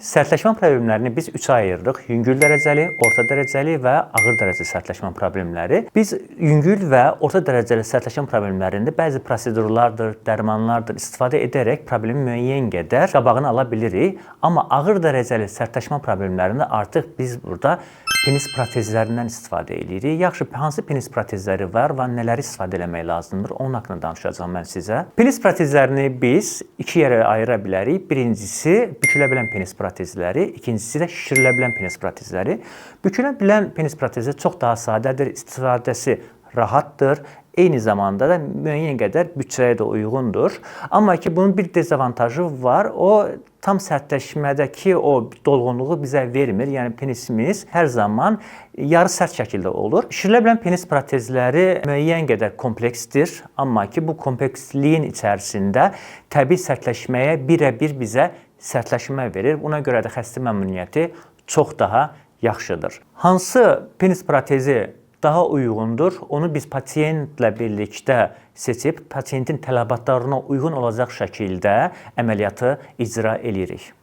Sərtləşmə problemlərini biz üçə ayırırıq. Yüngül dərəcəli, orta dərəcəli və ağır dərəcəli sərtləşmə problemləri. Biz yüngül və orta dərəcəli sərtləşmə problemlərində bəzi prosedurlardır, dərmanlardır istifadə edərək problemi müəyyən qədər qabağını ala bilirik. Amma ağır dərəcəli sərtləşmə problemlərində artıq biz burada penis protezlərindən istifadə edirik. Yaxşı, hansı penis protezləri var və nələri istifadə etmək lazımdır? Onun haqqında danışacağam mən sizə. Penis protezlərini biz iki yerə ayıra bilərik. Birincisi bükülə bilən penis protezləri, ikincisi də şişirilə bilən penis protezləri. Bükülə bilən penis protezi çox daha sadədir, istifadəsi rahatdır. Eyni zamanda da müəyyən qədər büdcəyə də uyğundur. Amma ki, bunun bir dezavantajı var. O tam sərtləşmədəki o dolğunluğu bizə vermir. Yəni penisimiz hər zaman yarı sərt şəkildə olur. Şişirilə bilən penis protezləri müəyyən qədər kompleksdir. Amma ki, bu kompleksliyin içərisində təbii sərtləşməyə birə-bir bizə sərtləşmə verir. Buna görə də xəstə məmnuniyyəti çox daha yaxşıdır. Hansı penis protezi daha uyğundur? Onu biz pasiyentlə birlikdə seçib, pasiyentin tələbatlarına uyğun olacaq şəkildə əməliyyatı icra edirik.